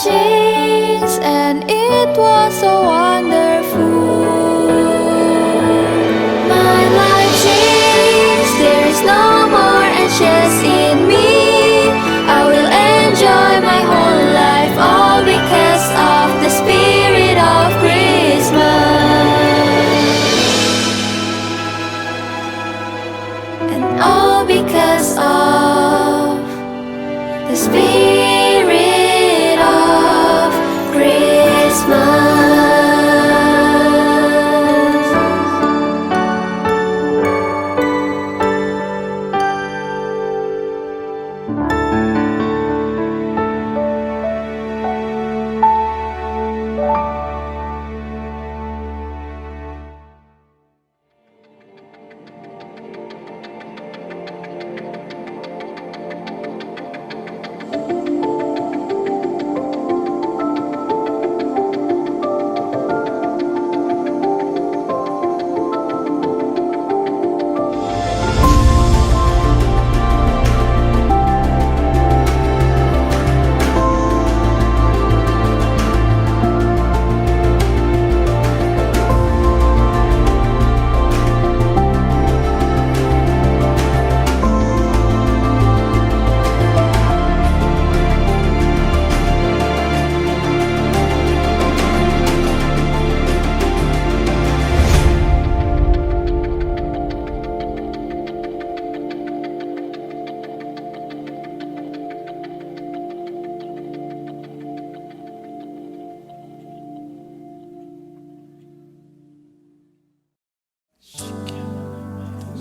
changed, and it was so wonderful. My life changed, there is no more anxious in me. I will enjoy my whole life, all because of the spirit of Christmas. And all because of the spirit of Christmas.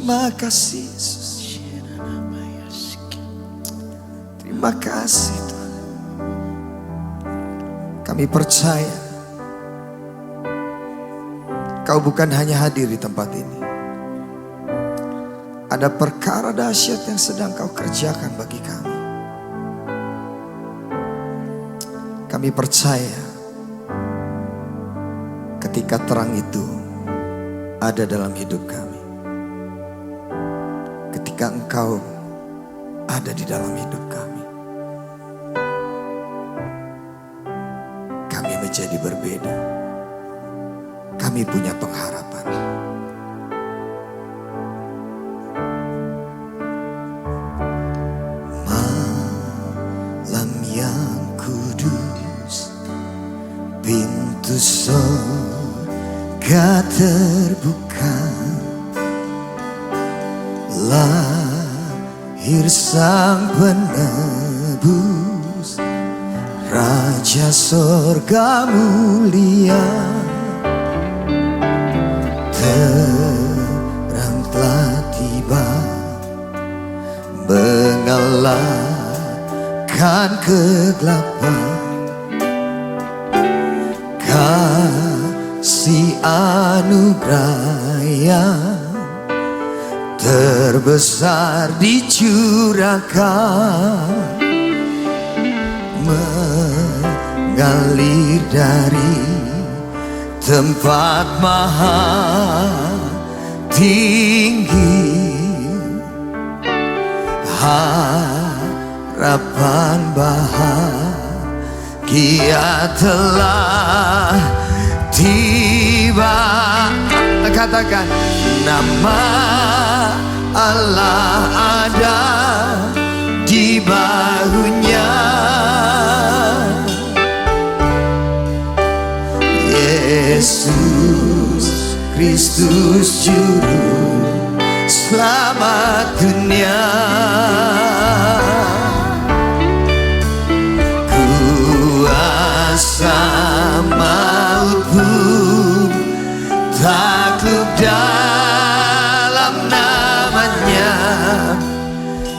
Terima kasih Yesus. Terima kasih Tuhan. Kami percaya Kau bukan hanya hadir di tempat ini. Ada perkara dahsyat yang sedang Kau kerjakan bagi kami. Kami percaya ketika terang itu ada dalam hidup kami. Ketika Engkau ada di dalam hidup kami, kami menjadi berbeda. Kami punya pengharapan. Malam yang kudus, pintu surga terbuka. Lahir Sang Penebus, Raja Sorga mulia. Terang telah tiba, mengalahkan kegelapan. Kasih anugerah yang terbesar dicurahkan, mengalir dari tempat maha tinggi. Harapan bahagia telah tiba. Katakan, nama Allah ada di bahunya. Yesus Kristus Juru Selamat dunia. Kuasa maut pun takluk dalam namanya.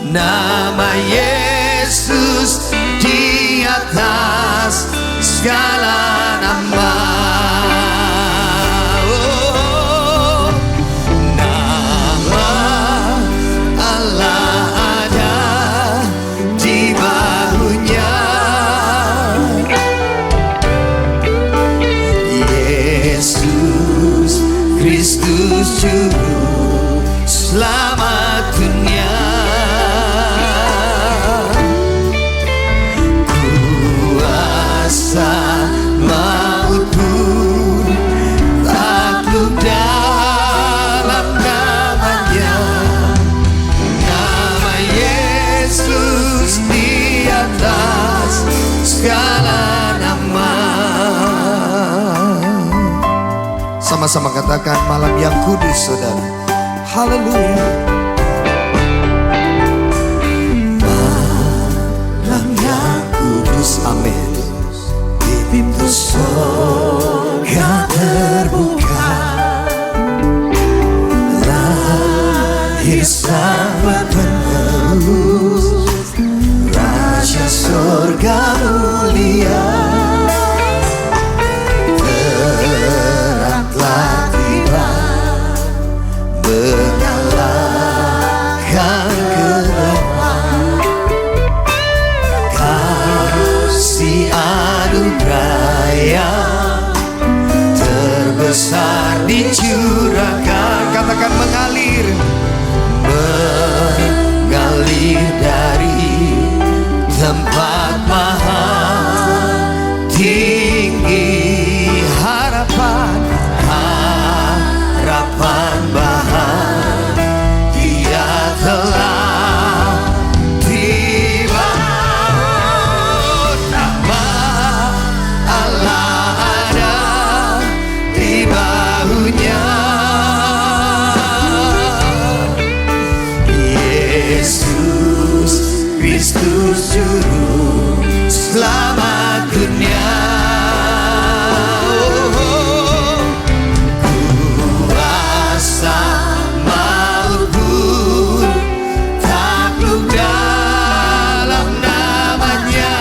Nama Yesus di atas segala nama. Oh, nama Allah ada di bahunya. Yesus Kristus Juru Selamat dunia. sama-sama katakan malam yang kudus, saudara. Haleluya. Malam yang kudus, amin. Di pintu surga terbuka, lahir sang penebus, Raja surga mulia. Terang telah tiba, mengalahkan gelap. Kasih anugerah yang terbesar dicurahkan. Katakan mengalir, mengalir dari tempat maha tinggi. Harapan, harapan bahagia telah tiba. Nama Allah ada di bahunya. Yesus Kristus juru selamat dunia. Kuasa maut pun takluk dalam namanya.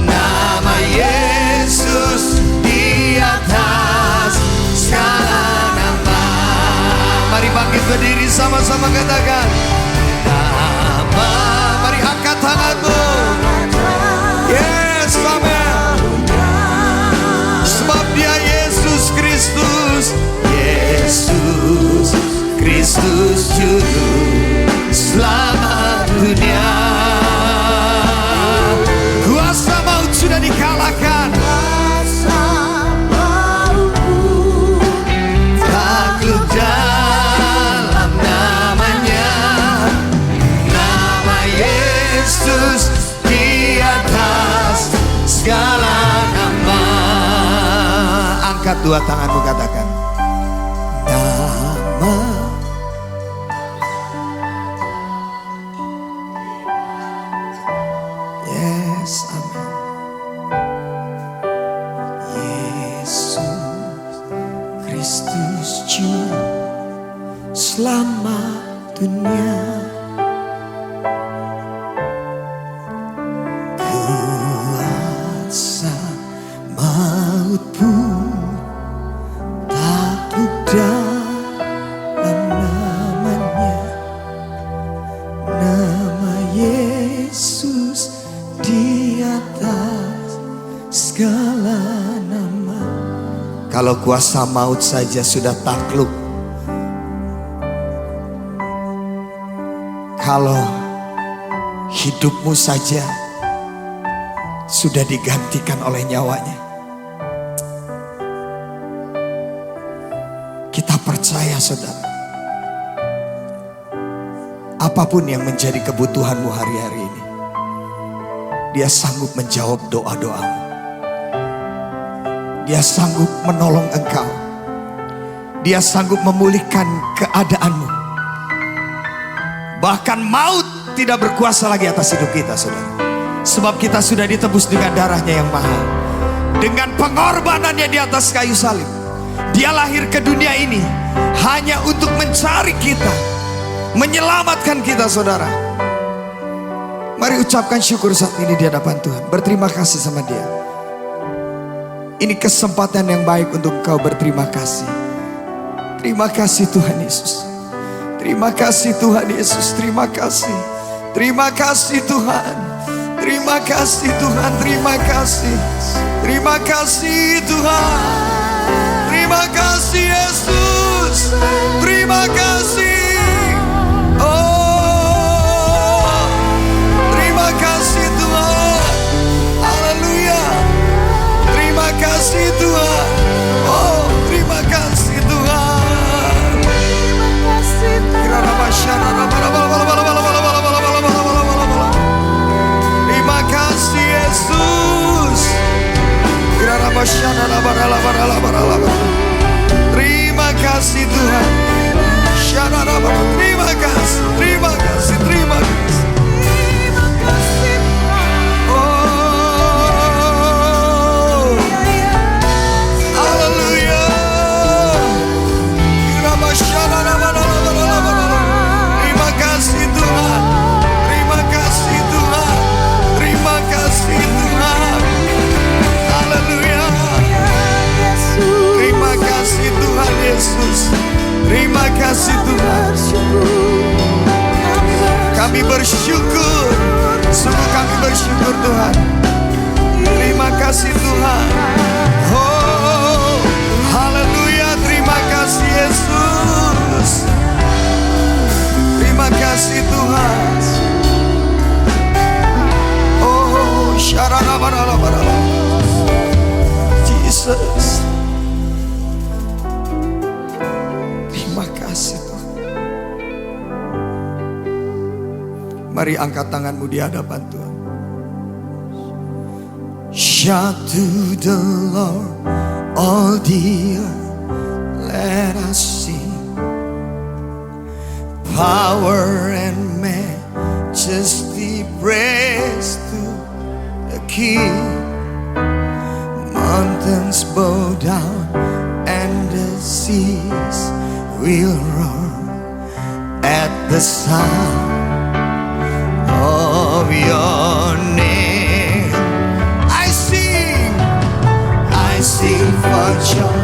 Nama Yesus di atas segala nama. Mari bangkit berdiri sama-sama katakan nama. Mari angkat tanganmu. Yes, amen. Sebab dia Yesus Kristus, Yesus Kristus juru selamat dunia. Kuasa maut sudah dikalahkan. Takluk dalam namanya. Nama Yesus di atas segala nama. Angkat dua tanganmu, katakan nama. Yes, amin. Yesus Kristus juru selamat dunia. Kuasa maut pun takluk dalam namanya. Nama Yesus di atas segala nama. Kalau kuasa maut saja sudah takluk, kalau hidupmu saja sudah digantikan oleh nyawanya, kita percaya, saudara, apapun yang menjadi kebutuhanmu hari-hari ini, dia sanggup menjawab doa-doamu. Dia sanggup menolong engkau. Dia sanggup memulihkan keadaanmu. Bahkan maut tidak berkuasa lagi atas hidup kita, saudara. Sebab kita sudah ditebus dengan darahnya yang mahal. Dengan pengorbanannya di atas kayu salib. Dia lahir ke dunia ini hanya untuk mencari kita, menyelamatkan kita, saudara. Mari ucapkan syukur saat ini di hadapan Tuhan. Berterima kasih sama dia. Ini kesempatan yang baik untuk engkau berterima kasih. Terima kasih Tuhan Yesus. Terima kasih Tuhan Yesus. Terima kasih. Terima kasih Tuhan. Terima kasih Tuhan. Terima kasih. Terima kasih Tuhan. Terima kasih Yesus. Terima kasih. Oh, terima kasih Tuhan. Haleluya. Terima kasih Tuhan. Oh, terima kasih Tuhan. Terima kasih Yesus. Terima kasih Tuhan. Terima kasih, terima kasih, terima kasih. Oh, haleluya. Terima kasih Tuhan. Terima kasih Tuhan. Terima kasih Tuhan. Haleluya. Terima kasih Tuhan Yesus. Terima kasih Tuhan. Kami bersyukur. Sungguh kami bersyukur Tuhan. Terima kasih Tuhan. Oh, haleluya. Terima kasih Yesus. Terima kasih Tuhan. Oh, Jesus. Terima kasih Tuhan. Mari angkat tanganmu di hadapan Tuhan. Shout to the Lord, all the earth, let us sing. Power and majesty, praise to the King. Mountains bow down and the seas will roar at the sound of your name. I sing for joy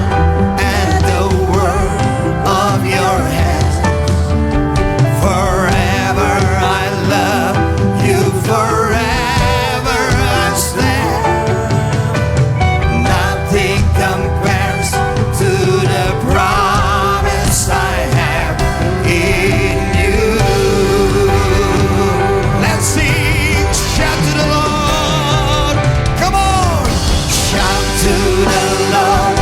at the word of your hand. Forever I love you, forever I stand. Nothing compares to the promise I have in you. Let's sing, shout to the Lord. Come on, shout to the Lord.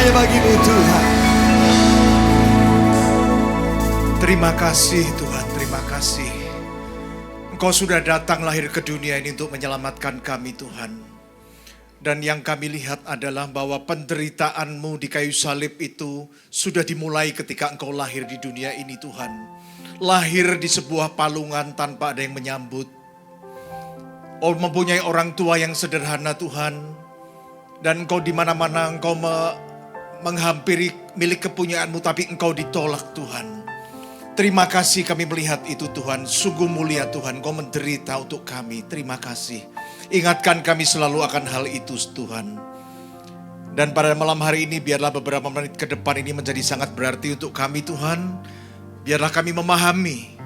Bagimu Tuhan. Terima kasih Tuhan, terima kasih. Engkau sudah datang lahir ke dunia ini untuk menyelamatkan kami Tuhan. Dan yang kami lihat adalah bahwa penderitaan-Mu di kayu salib itu sudah dimulai ketika Engkau lahir di dunia ini Tuhan. Lahir di sebuah palungan tanpa ada yang menyambut. Oh, mempunyai orang tua yang sederhana Tuhan. Dan Engkau di mana-mana Engkau menghampiri milik kepunyaan-Mu, tapi Engkau ditolak Tuhan. Terima kasih kami melihat itu Tuhan. Sungguh mulia Tuhan, Kau menderita untuk kami. Terima kasih. Ingatkan kami selalu akan hal itu Tuhan. Dan pada malam hari ini biarlah beberapa menit ke depan ini menjadi sangat berarti untuk kami Tuhan. Biarlah kami memahami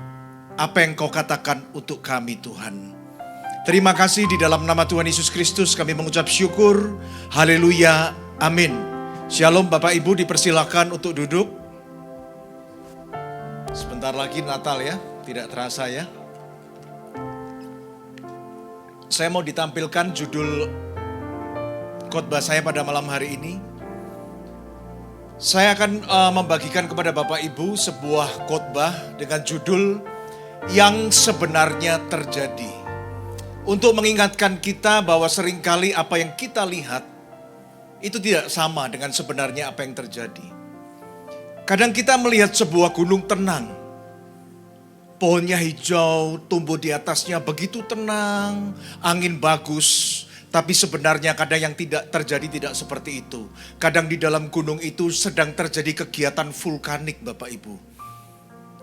apa yang Kau katakan untuk kami Tuhan. Terima kasih di dalam nama Tuhan Yesus Kristus kami mengucap syukur. Haleluya. Amin. Shalom Bapak Ibu, dipersilakan untuk duduk. Sebentar lagi Natal ya, tidak terasa ya. Saya mau ditampilkan judul khotbah saya pada malam hari ini. Saya akan membagikan kepada Bapak Ibu sebuah khotbah dengan judul Yang Sebenarnya Terjadi. Untuk mengingatkan kita bahwa seringkali apa yang kita lihat itu tidak sama dengan sebenarnya apa yang terjadi. Kadang kita melihat sebuah gunung tenang. Pohonnya hijau, tumbuh di atasnya begitu tenang, angin bagus. Tapi sebenarnya kadang yang tidak terjadi tidak seperti itu. Kadang di dalam gunung itu sedang terjadi kegiatan vulkanik Bapak Ibu.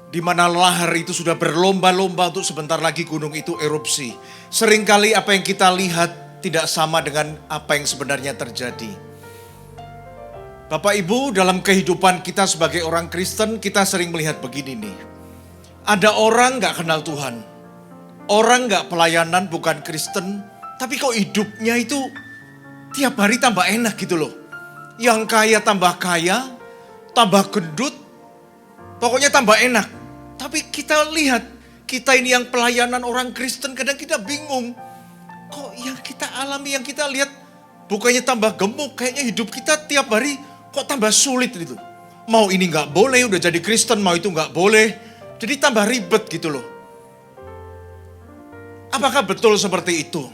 Di mana lahar itu sudah berlomba-lomba untuk sebentar lagi gunung itu erupsi. Seringkali apa yang kita lihat tidak sama dengan apa yang sebenarnya terjadi. Bapak Ibu, dalam kehidupan kita sebagai orang Kristen, kita sering melihat begini nih. Ada orang gak kenal Tuhan. Orang gak pelayanan, bukan Kristen. Tapi kok hidupnya itu tiap hari tambah enak gitu loh. Yang kaya tambah kaya, tambah gendut. Pokoknya tambah enak. Tapi kita lihat, kita ini yang pelayanan orang Kristen, kadang kita bingung. Kok yang kita alami, yang kita lihat, bukannya tambah gemuk, kayaknya hidup kita tiap hari kok tambah sulit gitu. Mau ini gak boleh, udah jadi Kristen, mau itu gak boleh. Jadi tambah ribet gitu loh. Apakah betul seperti itu?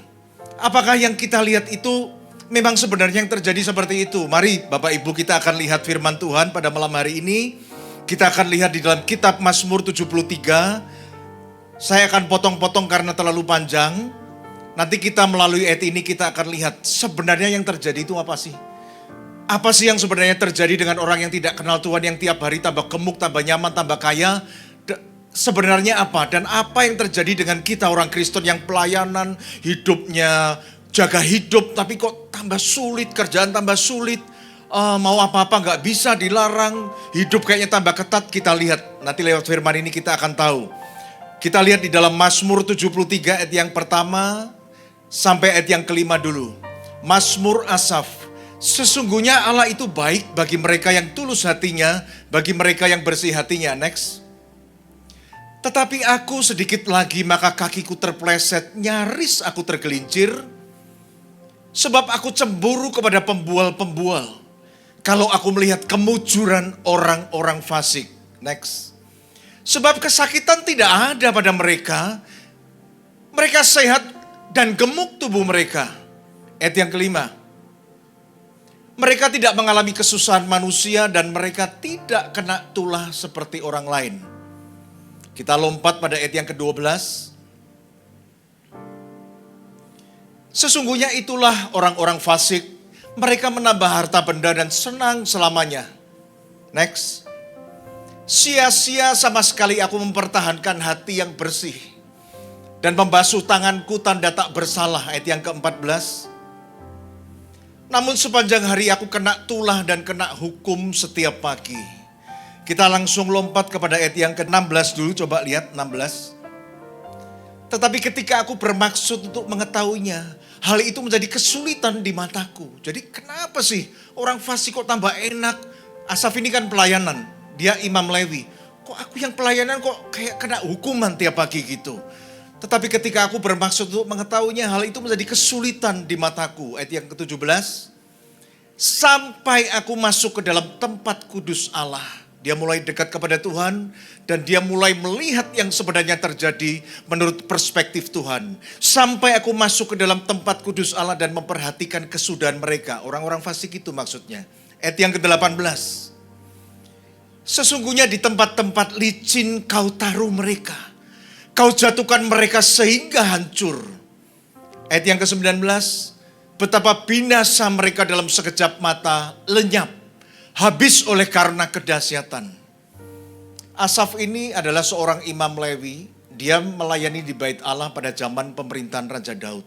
Apakah yang kita lihat itu memang sebenarnya yang terjadi seperti itu? Mari Bapak Ibu kita akan lihat firman Tuhan pada malam hari ini. Kita akan lihat di dalam kitab Mazmur 73. Saya akan potong-potong karena terlalu panjang. Nanti kita melalui ayat ini kita akan lihat sebenarnya yang terjadi itu apa sih? Apa sih yang sebenarnya terjadi dengan orang yang tidak kenal Tuhan, yang tiap hari tambah gemuk, tambah nyaman, tambah kaya? Sebenarnya apa? Dan apa yang terjadi dengan kita orang Kristen yang pelayanan, hidupnya, jaga hidup, tapi kok tambah sulit, kerjaan tambah sulit, mau apa-apa gak bisa, dilarang, hidup kayaknya tambah ketat. Kita lihat, nanti lewat firman ini kita akan tahu. Kita lihat di dalam Mazmur 73 ayat yang pertama sampai ayat yang kelima dulu. Mazmur Asaf. Sesungguhnya Allah itu baik bagi mereka yang tulus hatinya, bagi mereka yang bersih hatinya. Next. Tetapi aku sedikit lagi maka kakiku terpleset, nyaris aku tergelincir. Sebab aku cemburu kepada pembual-pembual. Kalau aku melihat kemujuran orang-orang fasik. Next. Sebab kesakitan tidak ada pada mereka. Mereka sehat dan gemuk tubuh mereka. Ayat yang kelima. Mereka tidak mengalami kesusahan manusia dan mereka tidak kena tulah seperti orang lain. Kita lompat pada ayat yang ke-12. Sesungguhnya itulah orang-orang fasik. Mereka menambah harta benda dan senang selamanya. Next. Sia-sia sama sekali aku mempertahankan hati yang bersih. Dan membasuh tanganku tanda tak bersalah. Ayat yang ke-14. Namun sepanjang hari aku kena tulah dan kena hukum setiap pagi. Kita langsung lompat kepada ayat yang ke-16 dulu, coba lihat 16. Tetapi ketika aku bermaksud untuk mengetahuinya, hal itu menjadi kesulitan di mataku. Jadi kenapa sih orang fasik kok tambah enak? Asaf ini kan pelayanan, dia imam Lewi. Kok aku yang pelayanan kok kayak kena hukuman tiap pagi gitu. Tetapi ketika aku bermaksud untuk mengetahuinya, hal itu menjadi kesulitan di mataku. Ayat yang ke-17. Sampai aku masuk ke dalam tempat kudus Allah. Dia mulai dekat kepada Tuhan. Dan dia mulai melihat yang sebenarnya terjadi menurut perspektif Tuhan. Sampai aku masuk ke dalam tempat kudus Allah dan memperhatikan kesudahan mereka. Orang-orang fasik itu maksudnya. Ayat yang ke-18. Sesungguhnya di tempat-tempat licin kau taruh mereka. Kau jatuhkan mereka sehingga hancur. Ayat yang ke-19. Betapa binasa mereka dalam sekejap mata, lenyap. Habis oleh karena kedahsyatan. Asaf ini adalah seorang imam Lewi. Dia melayani di bait Allah pada zaman pemerintahan Raja Daud.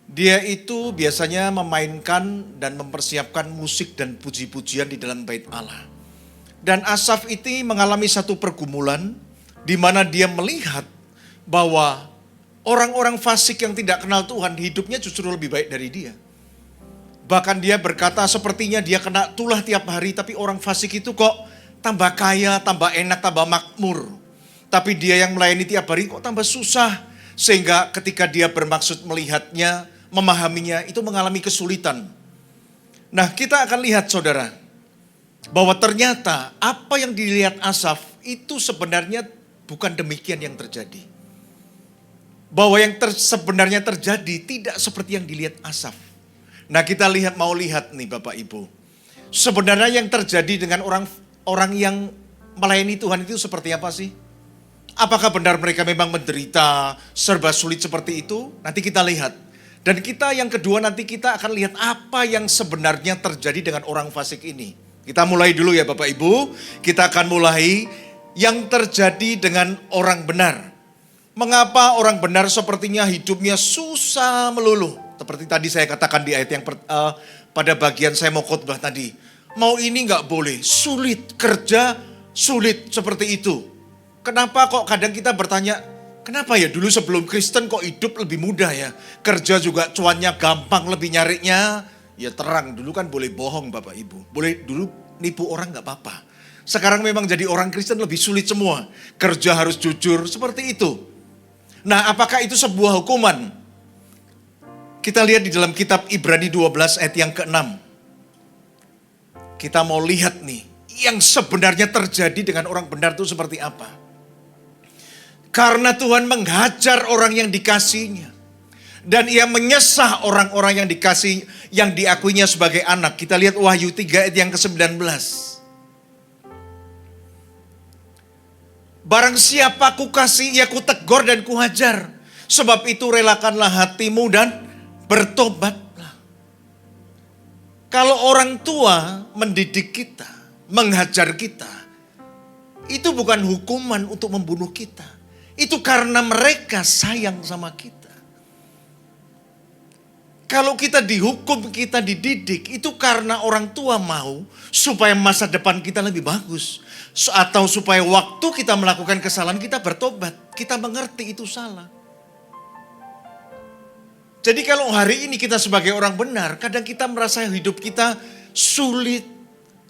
Dia itu biasanya memainkan dan mempersiapkan musik dan puji-pujian di dalam bait Allah. Dan Asaf ini mengalami satu pergumulan di mana dia melihat bahwa orang-orang fasik yang tidak kenal Tuhan hidupnya justru lebih baik dari dia. Bahkan dia berkata sepertinya dia kena tulah tiap hari, tapi orang fasik itu kok tambah kaya, tambah enak, tambah makmur. Tapi dia yang melayani tiap hari kok tambah susah. Sehingga ketika dia bermaksud melihatnya, memahaminya, itu mengalami kesulitan. Nah, kita akan lihat saudara, bahwa ternyata apa yang dilihat Asaf itu sebenarnya bukan demikian yang terjadi. Bahwa yang sebenarnya terjadi tidak seperti yang dilihat Asaf. Nah, kita mau lihat nih Bapak Ibu. Sebenarnya yang terjadi dengan orang yang melayani Tuhan itu seperti apa sih? Apakah benar mereka memang menderita, serba sulit seperti itu? Nanti kita lihat. Dan kita yang kedua nanti kita akan lihat apa yang sebenarnya terjadi dengan orang fasik ini. Kita mulai dulu ya Bapak Ibu. Kita akan mulai yang terjadi dengan orang benar. Mengapa orang benar sepertinya hidupnya susah melulu? Seperti tadi saya katakan di ayat yang pada bagian saya mau khotbah tadi. Mau ini nggak boleh, sulit, kerja sulit seperti itu. Kenapa kok kadang kita bertanya, kenapa ya dulu sebelum Kristen kok hidup lebih mudah ya? Kerja juga cuannya gampang, lebih nyarinya ya terang. Dulu kan boleh bohong Bapak Ibu, boleh dulu nipu orang nggak apa-apa. Sekarang memang jadi orang Kristen lebih sulit semua. Kerja harus jujur, seperti itu. Nah, apakah itu sebuah hukuman? Kita lihat di dalam kitab Ibrani 12 ayat yang ke-6. Kita mau lihat nih, yang sebenarnya terjadi dengan orang benar itu seperti apa. Karena Tuhan menghajar orang yang dikasihinya. Dan ia menyesah orang-orang yang dikasih, yang diakuinya sebagai anak. Kita lihat Wahyu 3 ayat yang ke-19. Barang siapa kukasih, ia kutegur dan kuhajar. Sebab itu relakanlah hatimu dan bertobatlah. Kalau orang tua mendidik kita, menghajar kita, itu bukan hukuman untuk membunuh kita. Itu karena mereka sayang sama kita. Kalau kita dihukum, kita dididik, itu karena orang tua mau supaya masa depan kita lebih bagus. Atau supaya waktu kita melakukan kesalahan kita bertobat. Kita mengerti itu salah. Jadi kalau hari ini kita sebagai orang benar, kadang kita merasa hidup kita sulit.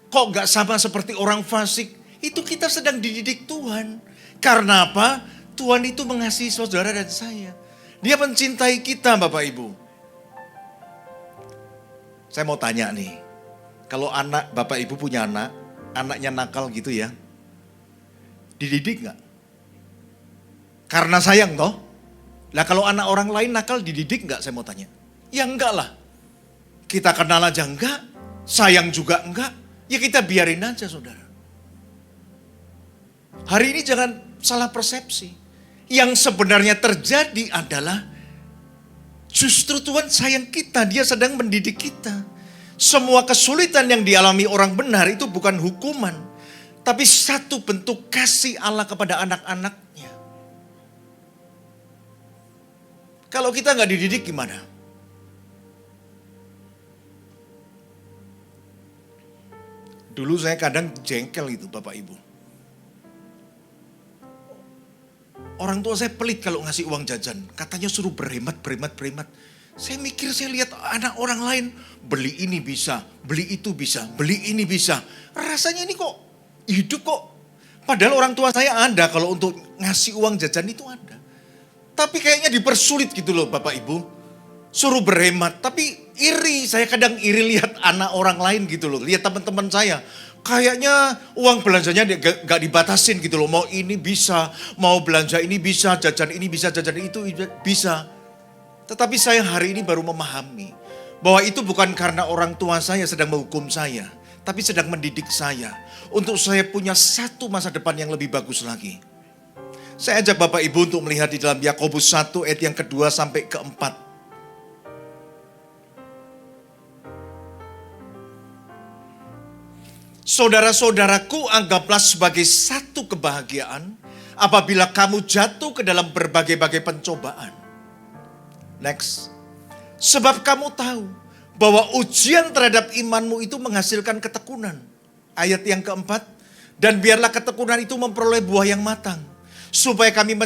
Kok gak sama seperti orang fasik? Itu kita sedang dididik Tuhan. Karena apa? Tuhan itu mengasihi saudara dan saya. Dia mencintai kita Bapak Ibu. Saya mau tanya nih. Kalau anak Bapak Ibu punya anak, anaknya nakal gitu ya. Dididik gak? Karena sayang toh. Lah kalau anak orang lain nakal dididik enggak, saya mau tanya? Ya enggak lah. Kita kenal aja enggak, sayang juga enggak, ya kita biarin aja saudara. Hari ini jangan salah persepsi. Yang sebenarnya terjadi adalah justru Tuhan sayang kita, dia sedang mendidik kita. Semua kesulitan yang dialami orang benar itu bukan hukuman, tapi satu bentuk kasih Allah kepada anak-anaknya. Kalau kita nggak dididik gimana? Dulu saya kadang jengkel itu Bapak Ibu. Orang tua saya pelit kalau ngasih uang jajan. Katanya suruh berhemat. Saya mikir, saya lihat anak orang lain. Beli ini bisa, beli itu bisa, beli ini bisa. Rasanya ini kok hidup kok. Padahal orang tua saya ada kalau untuk ngasih uang jajan itu ada. Tapi kayaknya dipersulit gitu loh Bapak Ibu. Suruh berhemat. Tapi iri, saya kadang iri lihat anak orang lain gitu loh. Lihat teman-teman saya. Kayaknya uang belanjanya gak dibatasin gitu loh. Mau ini bisa, mau belanja ini bisa, jajan ini bisa, jajan itu bisa. Tetapi saya hari ini baru memahami. Bahwa itu bukan karena orang tua saya sedang menghukum saya. Tapi sedang mendidik saya. Untuk saya punya satu masa depan yang lebih bagus lagi. Saya ajak Bapak Ibu untuk melihat di dalam Yakobus 1 ayat yang kedua sampai keempat. Saudara-saudaraku, anggaplah sebagai satu kebahagiaan apabila kamu jatuh ke dalam berbagai-bagai pencobaan. Next. Sebab kamu tahu bahwa ujian terhadap imanmu itu menghasilkan ketekunan. Ayat yang keempat. Dan biarlah ketekunan itu memperoleh buah yang matang. Supaya kamu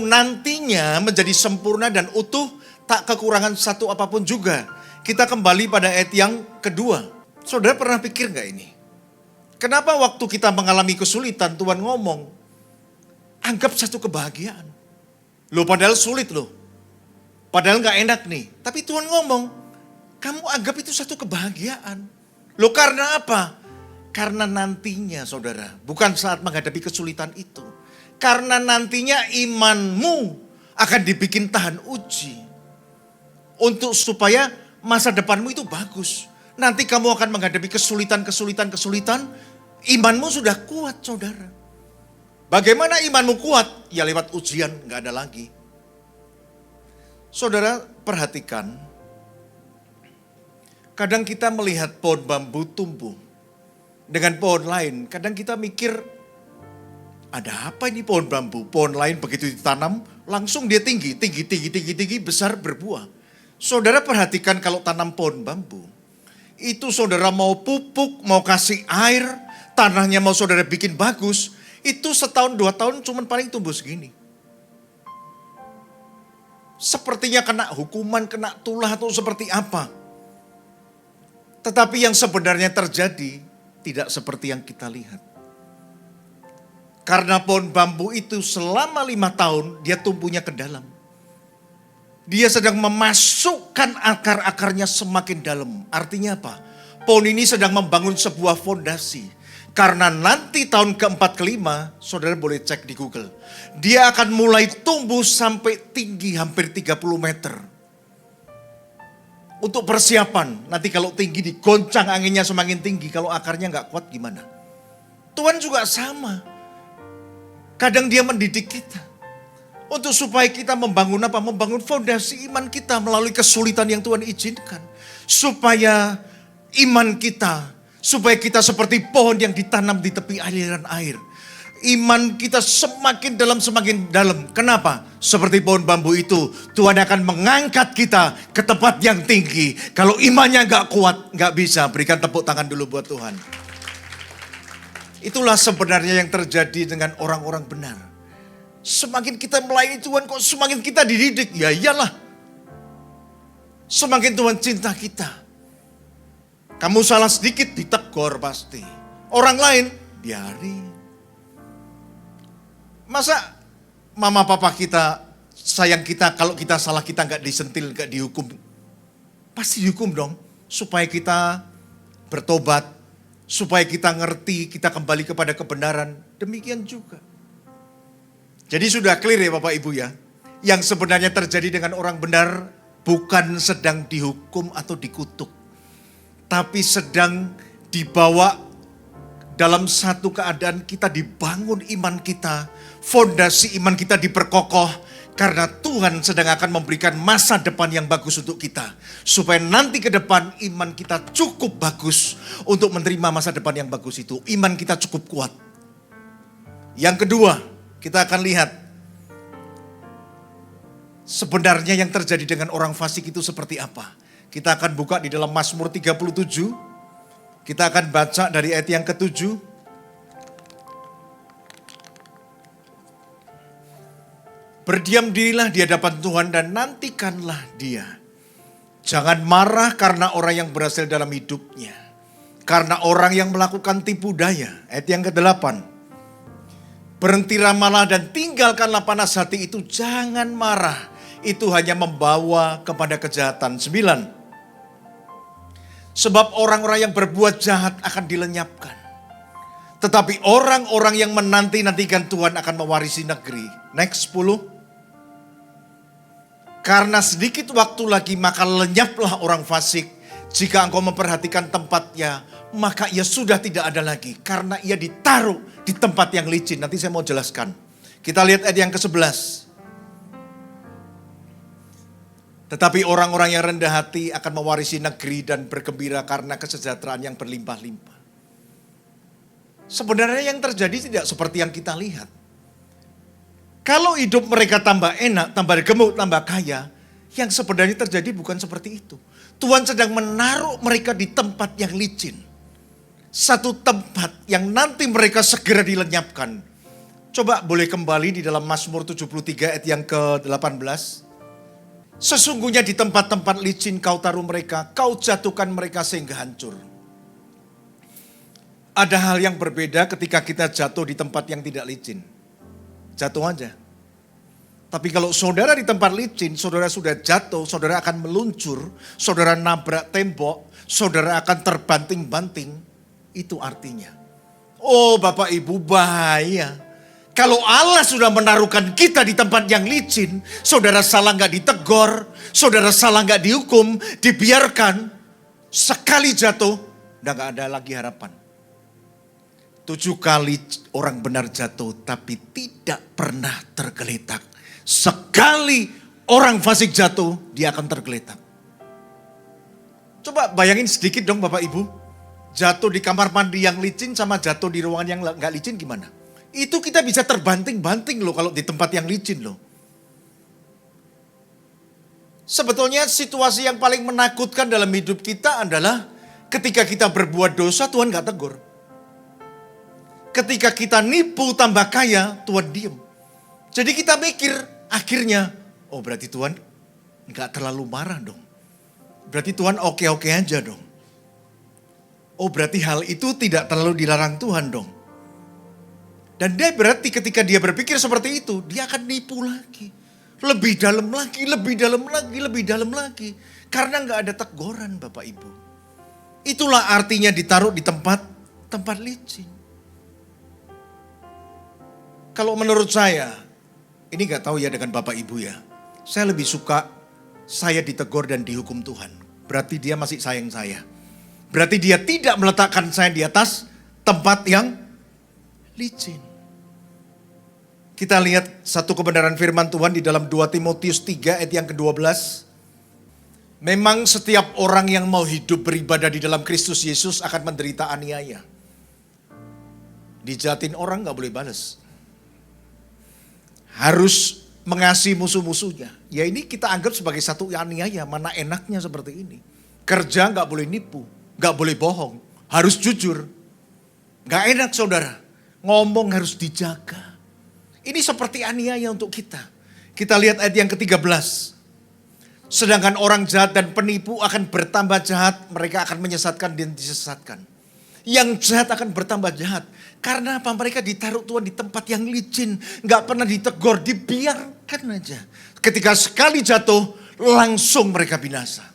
nantinya menjadi sempurna dan utuh, tak kekurangan satu apapun juga. Kita kembali pada ayat yang kedua. Saudara pernah pikir gak ini? Kenapa waktu kita mengalami kesulitan Tuhan ngomong, anggap satu kebahagiaan. Loh padahal sulit loh. Padahal gak enak nih. Tapi Tuhan ngomong, kamu anggap itu satu kebahagiaan. Loh karena apa? Karena nantinya saudara, bukan saat menghadapi kesulitan itu. Karena nantinya imanmu akan dibikin tahan uji. Untuk supaya masa depanmu itu bagus. Nanti kamu akan menghadapi kesulitan, imanmu sudah kuat saudara. Bagaimana imanmu kuat? Ya lewat ujian, gak ada lagi. Saudara perhatikan, kadang kita melihat pohon bambu tumbuh dengan pohon lain. Kadang kita mikir, ada apa ini pohon bambu? Pohon lain begitu ditanam, langsung dia tinggi, besar berbuah. Saudara perhatikan kalau tanam pohon bambu. Itu saudara mau pupuk, mau kasih air, tanahnya mau saudara bikin bagus, itu setahun 2 tahun cuman paling tumbuh segini. Sepertinya kena hukuman, kena tulah atau seperti apa. Tetapi yang sebenarnya terjadi tidak seperti yang kita lihat. Karena pohon bambu itu selama 5 tahun dia tumbuhnya ke dalam. Dia sedang memasukkan akar-akarnya semakin dalam. Artinya apa? Pohon ini sedang membangun sebuah fondasi. Karena nanti tahun keempat kelima, saudara boleh cek di Google. Dia akan mulai tumbuh sampai tinggi hampir 30 meter. Untuk persiapan, nanti kalau tinggi digoncang anginnya semakin tinggi. Kalau akarnya gak kuat gimana? Tuhan juga sama. Kadang dia mendidik kita. Untuk supaya kita membangun apa? Membangun fondasi iman kita melalui kesulitan yang Tuhan izinkan. Supaya iman kita, supaya kita seperti pohon yang ditanam di tepi aliran air. Iman kita semakin dalam. Kenapa? Seperti pohon bambu itu, Tuhan akan mengangkat kita ke tempat yang tinggi. Kalau imannya gak kuat, gak bisa. Berikan tepuk tangan dulu buat Tuhan. Itulah sebenarnya yang terjadi dengan orang-orang benar. Semakin kita melayani Tuhan kok semakin kita dididik. Ya iyalah. Semakin Tuhan cinta kita. Kamu salah sedikit ditegur pasti. Orang lain biarin. Masa mama papa kita sayang kita kalau kita salah kita gak disentil, gak dihukum. Pasti dihukum dong. Supaya kita bertobat. Supaya kita ngerti, kita kembali kepada kebenaran. Demikian juga. Jadi sudah clear ya Bapak Ibu ya. Yang sebenarnya terjadi dengan orang benar bukan sedang dihukum atau dikutuk. Tapi sedang dibawa dalam satu keadaan kita dibangun iman kita. Fondasi iman kita diperkokoh. Karena Tuhan sedang akan memberikan masa depan yang bagus untuk kita. Supaya nanti ke depan iman kita cukup bagus untuk menerima masa depan yang bagus itu. Iman kita cukup kuat. Yang kedua, kita akan lihat sebenarnya yang terjadi dengan orang fasik itu seperti apa. Kita akan buka di dalam Mazmur 37. Kita akan baca dari ayat yang ke-7. Berdiam dirilah di hadapan Tuhan dan nantikanlah dia. Jangan marah karena orang yang berhasil dalam hidupnya. Karena orang yang melakukan tipu daya. Ayat yang ke-8. Berhentilah malah dan tinggalkanlah panas hati itu. Jangan marah. Itu hanya membawa kepada kejahatan. 9. Sebab orang-orang yang berbuat jahat akan dilenyapkan. Tetapi orang-orang yang menanti-nantikan Tuhan akan mewarisi negeri. Next 10. Karena sedikit waktu lagi maka lenyaplah orang fasik. Jika engkau memperhatikan tempatnya, maka ia sudah tidak ada lagi. Karena ia ditaruh di tempat yang licin. Nanti saya mau jelaskan. Kita lihat ayat yang ke-11. Tetapi orang-orang yang rendah hati akan mewarisi negeri dan bergembira karena kesejahteraan yang berlimpah-limpah. Sebenarnya yang terjadi tidak seperti yang kita lihat. Kalau hidup mereka tambah enak, tambah gemuk, tambah kaya, yang sebenarnya terjadi bukan seperti itu. Tuhan sedang menaruh mereka di tempat yang licin. Satu tempat yang nanti mereka segera dilenyapkan. Coba boleh kembali di dalam Mazmur 73 ayat yang ke-18. Sesungguhnya di tempat-tempat licin kau taruh mereka, kau jatuhkan mereka sehingga hancur. Ada hal yang berbeda ketika kita jatuh di tempat yang tidak licin. Jatuh aja. Tapi kalau saudara di tempat licin, saudara sudah jatuh, saudara akan meluncur, saudara nabrak tembok, saudara akan terbanting-banting. Itu artinya, oh Bapak Ibu, bahaya. Kalau Allah sudah menaruhkan kita di tempat yang licin, saudara salah gak ditegur, saudara salah gak dihukum, dibiarkan, sekali jatuh, udah gak ada lagi harapan. 7 kali orang benar jatuh tapi tidak pernah tergeletak. Sekali orang fasik jatuh, dia akan tergeletak. Coba bayangin sedikit dong Bapak Ibu. Jatuh di kamar mandi yang licin sama jatuh di ruangan yang gak licin gimana? Itu kita bisa terbanting-banting loh kalau di tempat yang licin loh. Sebetulnya situasi yang paling menakutkan dalam hidup kita adalah ketika kita berbuat dosa Tuhan gak tegur. Ketika kita nipu tambah kaya, Tuhan diem. Jadi kita mikir akhirnya, oh berarti Tuhan gak terlalu marah dong. Berarti Tuhan oke-oke aja dong. Oh berarti hal itu tidak terlalu dilarang Tuhan dong. Dan dia berarti ketika dia berpikir seperti itu, dia akan nipu lagi. Lebih dalam lagi, lebih dalam lagi, lebih dalam lagi. Karena gak ada teguran Bapak Ibu. Itulah artinya ditaruh di tempat licin. Kalau menurut saya, ini gak tahu ya dengan Bapak Ibu ya. Saya lebih suka saya ditegur dan dihukum Tuhan. Berarti dia masih sayang saya. Berarti dia tidak meletakkan saya di atas tempat yang licin. Kita lihat satu kebenaran firman Tuhan di dalam 2 Timotius 3 ayat yang ke-12. Memang setiap orang yang mau hidup beribadah di dalam Kristus Yesus akan menderita aniaya. Dijahatin orang gak boleh balas. Harus mengasihi musuh-musuhnya. Ya ini kita anggap sebagai satu aniaya. Mana enaknya seperti ini. Kerja gak boleh nipu. Gak boleh bohong. Harus jujur. Gak enak saudara. Ngomong harus dijaga. Ini seperti aniaya untuk kita. Kita lihat ayat yang ke-13. Sedangkan orang jahat dan penipu akan bertambah jahat. Mereka akan menyesatkan dan disesatkan. Yang jahat akan bertambah jahat. Karena apa? Mereka ditaruh Tuhan di tempat yang licin. Gak pernah ditegur, dibiarkan aja. Ketika sekali jatuh, langsung mereka binasa.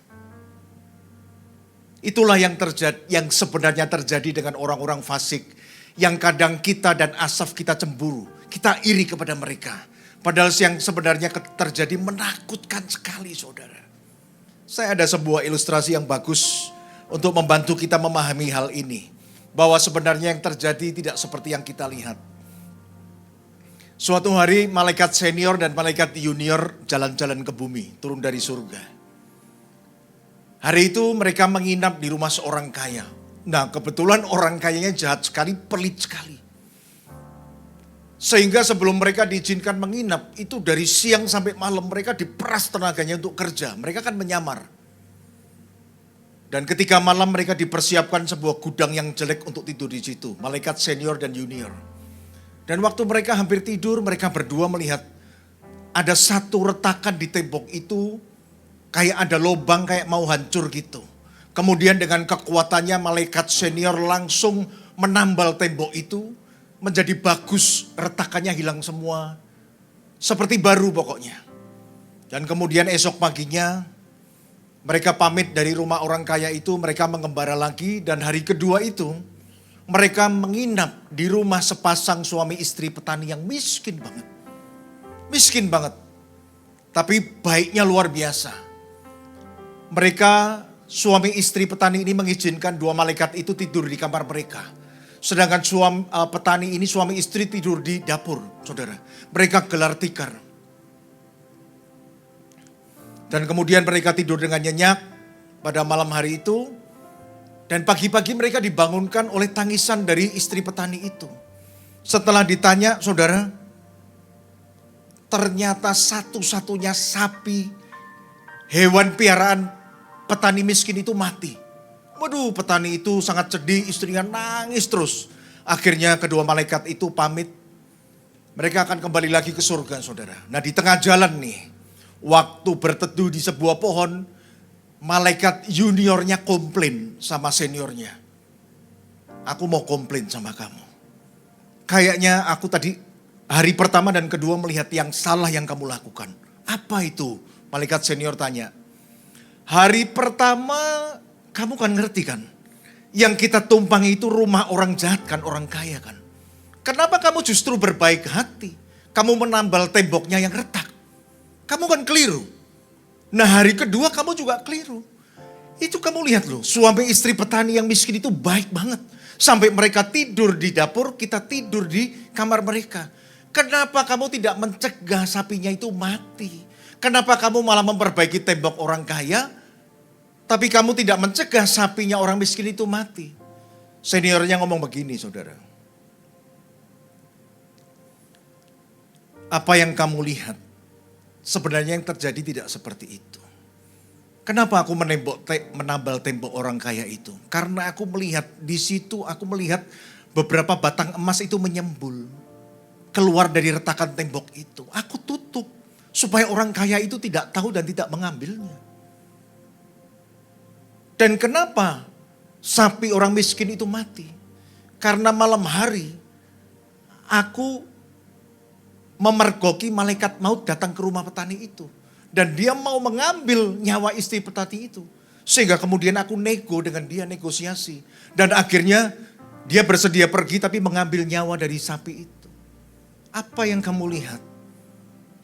Itulah yang sebenarnya terjadi dengan orang-orang fasik. Yang kadang kita dan Asaf kita cemburu. Kita iri kepada mereka. Padahal yang sebenarnya terjadi menakutkan sekali saudara. Saya ada sebuah ilustrasi yang bagus untuk membantu kita memahami hal ini. Bahwa sebenarnya yang terjadi tidak seperti yang kita lihat. Suatu hari malaikat senior dan malaikat junior jalan-jalan ke bumi, turun dari surga. Hari itu mereka menginap di rumah seorang kaya. Nah kebetulan orang kayanya jahat sekali, pelit sekali. Sehingga sebelum mereka diizinkan menginap, itu dari siang sampai malam mereka diperas tenaganya untuk kerja. Mereka kan menyamar. Dan ketika malam mereka dipersiapkan sebuah gudang yang jelek untuk tidur di situ. Malaikat senior dan junior. Dan waktu mereka hampir tidur, mereka berdua melihat ada satu retakan di tembok itu. Kayak ada lubang kayak mau hancur gitu. Kemudian dengan kekuatannya malaikat senior langsung menambal tembok itu. Menjadi bagus, retakannya hilang semua. Seperti baru pokoknya. Dan kemudian esok paginya mereka pamit dari rumah orang kaya itu, mereka mengembara lagi. Dan hari kedua itu mereka menginap di rumah sepasang suami istri petani yang miskin banget. Miskin banget. Tapi baiknya luar biasa. Mereka suami istri petani ini mengizinkan 2 malaikat itu tidur di kamar mereka. Sedangkan petani ini suami istri tidur di dapur, saudara. Mereka gelar tikar. Dan kemudian mereka tidur dengan nyenyak pada malam hari itu. Dan pagi-pagi mereka dibangunkan oleh tangisan dari istri petani itu. Setelah ditanya, saudara, ternyata satu-satunya sapi, hewan piaraan petani miskin itu mati. Waduh, petani itu sangat sedih, istrinya nangis terus. Akhirnya kedua malaikat itu pamit. Mereka akan kembali lagi ke surga, saudara. Nah, di tengah jalan nih, waktu berteduh di sebuah pohon, malaikat juniornya komplain sama seniornya. Aku mau komplain sama kamu. Kayaknya aku tadi hari pertama dan kedua melihat yang salah yang kamu lakukan. Apa itu? Malaikat senior tanya. Hari pertama kamu kan ngerti kan? Yang kita tumpangi itu rumah orang jahat kan, orang kaya kan. Kenapa kamu justru berbaik hati? Kamu menambal temboknya yang retak. Kamu kan keliru. Nah, hari kedua kamu juga keliru. Itu kamu lihat loh, suami istri petani yang miskin itu baik banget. Sampai mereka tidur di dapur, kita tidur di kamar mereka. Kenapa kamu tidak mencegah sapinya itu mati? Kenapa kamu malah memperbaiki tembok orang kaya, tapi kamu tidak mencegah sapinya orang miskin itu mati? Seniornya ngomong begini, saudara. Apa yang kamu lihat, sebenarnya yang terjadi tidak seperti itu. Kenapa aku menambal tembok orang kaya itu? Karena aku melihat di situ, aku melihat beberapa batang emas itu menyembul. Keluar dari retakan tembok itu. Aku tutup supaya orang kaya itu tidak tahu dan tidak mengambilnya. Dan kenapa sapi orang miskin itu mati? Karena malam hari aku memergoki malaikat maut datang ke rumah petani itu. Dan dia mau mengambil nyawa istri petani itu. Sehingga kemudian aku nego dengan dia, negosiasi. Dan akhirnya dia bersedia pergi tapi mengambil nyawa dari sapi itu. Apa yang kamu lihat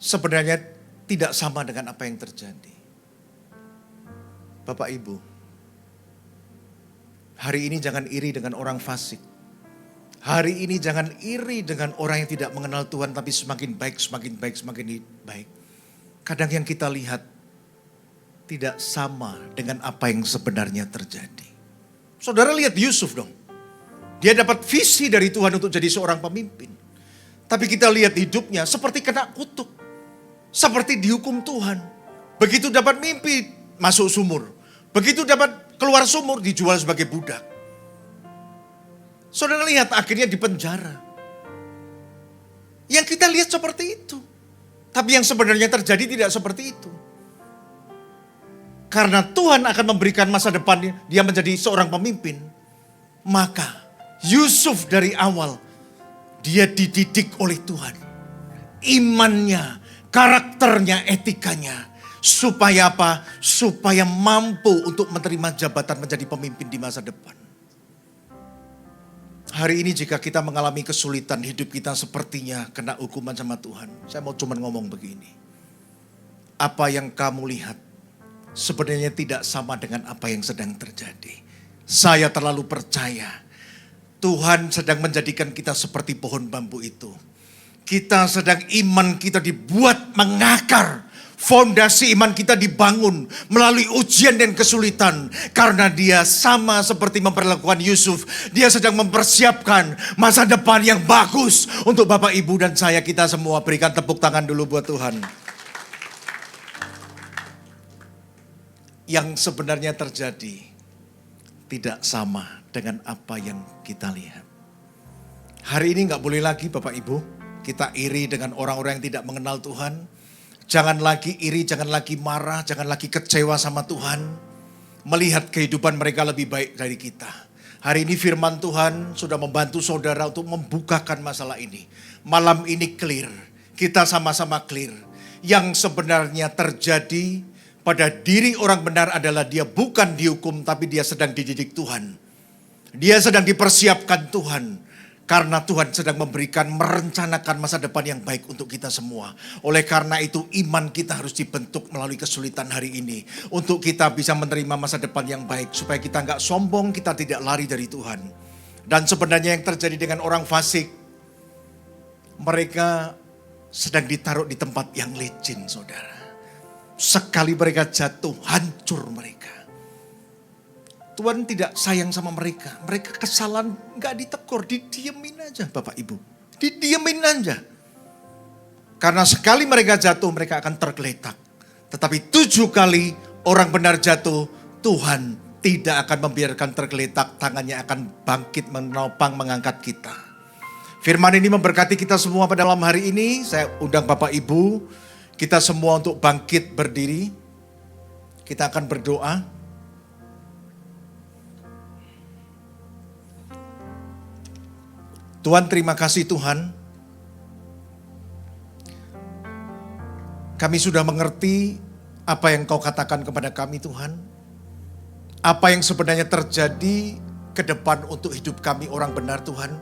sebenarnya tidak sama dengan apa yang terjadi. Bapak Ibu, hari ini jangan iri dengan orang fasik. Hari ini jangan iri dengan orang yang tidak mengenal Tuhan tapi semakin baik, semakin baik, semakin baik. Kadang yang kita lihat tidak sama dengan apa yang sebenarnya terjadi. Saudara lihat Yusuf dong. Dia dapat visi dari Tuhan untuk jadi seorang pemimpin. Tapi kita lihat hidupnya seperti kena kutuk. Seperti dihukum Tuhan. Begitu dapat mimpi masuk sumur. Begitu dapat keluar sumur dijual sebagai budak. Saudara lihat akhirnya di penjara. Yang kita lihat seperti itu. Tapi yang sebenarnya terjadi tidak seperti itu. Karena Tuhan akan memberikan masa depan dia menjadi seorang pemimpin. Maka Yusuf dari awal dia dididik oleh Tuhan. Imannya, karakternya, etikanya. Supaya apa? Supaya mampu untuk menerima jabatan menjadi pemimpin di masa depan. Hari ini jika kita mengalami kesulitan, hidup kita sepertinya kena hukuman sama Tuhan. Saya mau cuma ngomong begini. Apa yang kamu lihat sebenarnya tidak sama dengan apa yang sedang terjadi. Saya terlalu percaya Tuhan sedang menjadikan kita seperti pohon bambu itu. Kita sedang iman kita dibuat mengakar. Fondasi iman kita dibangun melalui ujian dan kesulitan. Karena dia sama seperti memperlakukan Yusuf. Dia sedang mempersiapkan masa depan yang bagus untuk Bapak, Ibu, dan saya. Kita semua berikan tepuk tangan dulu buat Tuhan. Yang sebenarnya terjadi tidak sama dengan apa yang kita lihat. Hari ini gak boleh lagi Bapak Ibu kita iri dengan orang-orang yang tidak mengenal Tuhan. Jangan lagi iri, jangan lagi marah, jangan lagi kecewa sama Tuhan. Melihat kehidupan mereka lebih baik dari kita. Hari ini firman Tuhan sudah membantu saudara untuk membukakan masalah ini. Malam ini clear, kita sama-sama clear. Yang sebenarnya terjadi pada diri orang benar adalah dia bukan dihukum tapi dia sedang dididik Tuhan. Dia sedang dipersiapkan Tuhan. Karena Tuhan sedang merencanakan masa depan yang baik untuk kita semua. Oleh karena itu iman kita harus dibentuk melalui kesulitan hari ini. Untuk kita bisa menerima masa depan yang baik. Supaya kita nggak sombong, kita tidak lari dari Tuhan. Dan sebenarnya yang terjadi dengan orang fasik. Mereka sedang ditaruh di tempat yang licin, saudara. sekali mereka jatuh, hancur mereka. Tuhan tidak sayang sama mereka. Mereka kesalahan gak ditegur, didiemin aja Bapak Ibu. Didiemin aja. Karena sekali mereka jatuh, mereka akan tergeletak. Tetapi 7 kali orang benar jatuh, Tuhan tidak akan membiarkan tergeletak. Tangannya akan bangkit, menopang, mengangkat kita. Firman ini memberkati kita semua pada malam hari ini. Saya undang Bapak Ibu, kita semua untuk bangkit berdiri. Kita akan berdoa. Tuhan, terima kasih Tuhan. Kami sudah mengerti apa yang Kau katakan kepada kami Tuhan. Apa yang sebenarnya terjadi ke depan untuk hidup kami orang benar Tuhan.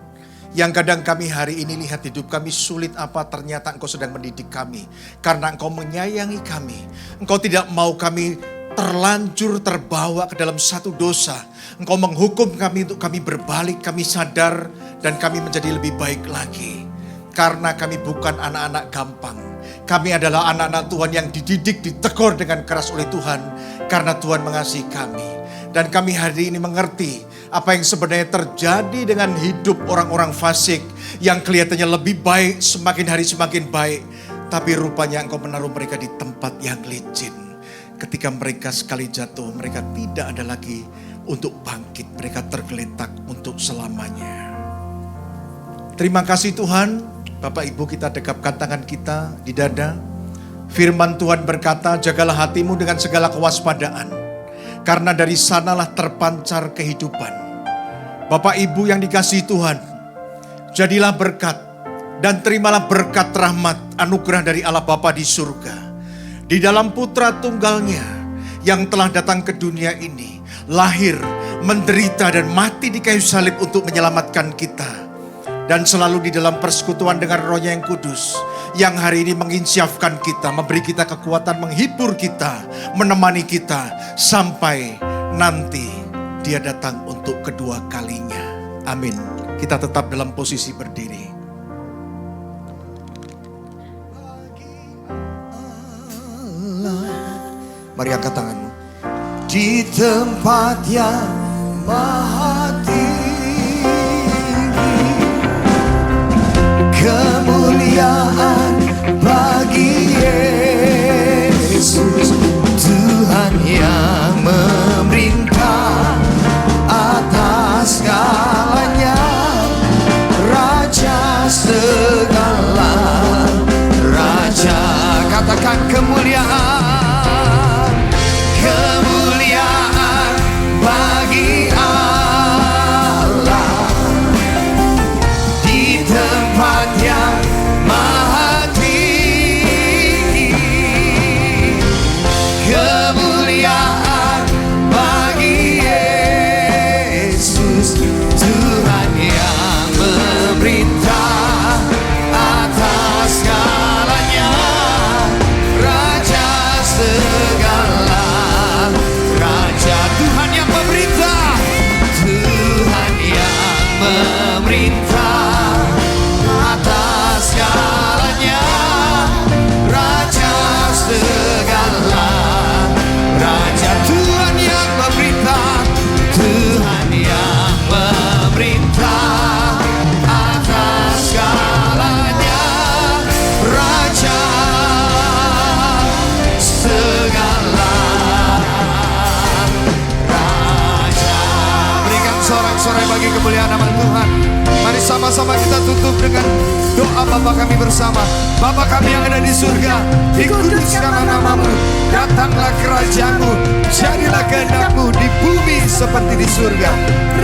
Yang kadang kami hari ini lihat hidup kami sulit apa, ternyata Engkau sedang mendidik kami. Karena Engkau menyayangi kami. Engkau tidak mau kami terlanjur terbawa ke dalam satu dosa. Engkau menghukum kami untuk kami berbalik, kami sadar dan kami menjadi lebih baik lagi. Karena kami bukan anak-anak gampang. Kami adalah anak-anak Tuhan yang dididik, ditegur dengan keras oleh Tuhan. Karena Tuhan mengasihi kami. Dan kami hari ini mengerti apa yang sebenarnya terjadi dengan hidup orang-orang fasik. Yang kelihatannya lebih baik, semakin hari semakin baik. Tapi rupanya Engkau menaruh mereka di tempat yang licin. Ketika mereka sekali jatuh, mereka tidak ada lagi untuk bangkit. Mereka tergeletak untuk selamanya. Terima kasih Tuhan. Bapak Ibu, kita dekapkan tangan kita di dada. Firman Tuhan berkata, jagalah hatimu dengan segala kewaspadaan. Karena dari sanalah terpancar kehidupan. Bapak Ibu yang dikasihi Tuhan, jadilah berkat dan terimalah berkat rahmat anugerah dari Allah Bapa di surga. Di dalam Putra Tunggalnya yang telah datang ke dunia ini, lahir, menderita dan mati di kayu salib untuk menyelamatkan kita. Dan selalu di dalam persekutuan dengan Roh-Nya yang kudus. Yang hari ini menginsyafkan kita, memberi kita kekuatan, menghibur kita, menemani kita. Sampai nanti Dia datang untuk kedua kalinya. Amin. Kita tetap dalam posisi berdiri. Mari angkat tanganmu. Di tempat yang maha kemuliaan bagi Yesus, Tuhan yang memerintah atas segalanya, Raja segala Raja. Katakan kemuliaan, kemuliaan bagi Allah di tempat yang maha tinggi. Kemuliaan bagi Yesus, Tuhan yang memerintah atas segalanya, Raja segala Raja. Tuhan yang memerintah, Tuhan yang memerintah atas segalanya, Raja segala Raja. Tuhan yang memerintah, Tuhan yang memerintah atas segalanya, Raja segala Raja. Berikan sorak-sorai bagi kemuliaan nama Tuhan. Mari sama-sama kita tutup dengan doa Bapa kami bersama. Bapa kami yang ada di surga, dikuduskanlah namamu, datanglah kerajaan-Mu, jadilah kehendak-Mu di bumi seperti di surga.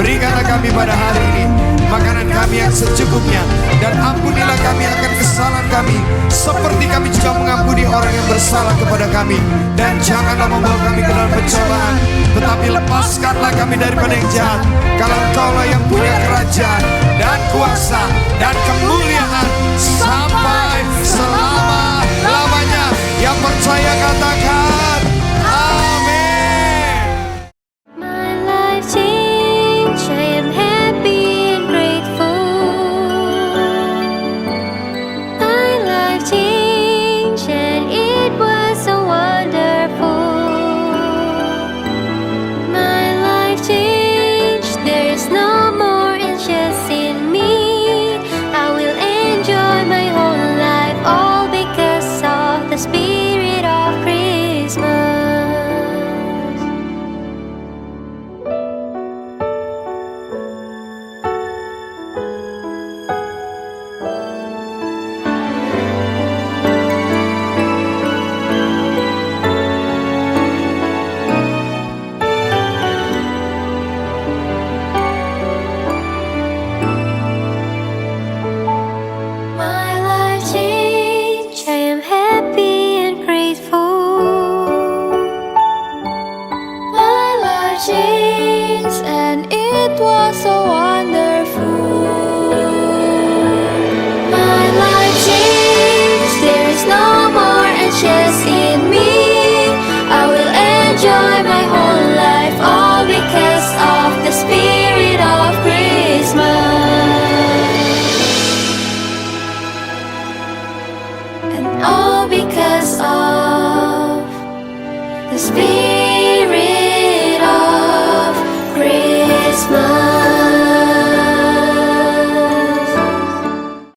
Berikanlah kami pada hari ini makanan kami yang secukupnya, dan ampunilah kami akan kesalahan kami, seperti kami juga mengampuni orang yang bersalah kepada kami. Dan janganlah membawa kami ke dalam pencobaan, tetapi lepaskanlah kami daripada yang jahat. Karena Engkaulah yang punya kerajaan dan kuasa dan kemuliaan sampai selama-lamanya. Yang percaya katakan amin. My life changed, I am happy and grateful. My life changed and it was so wonderful. it was so wonderful. My life changed, there is no more anxious in me. I will enjoy my whole life, all because of the spirit of Christmas. And all because of the spirit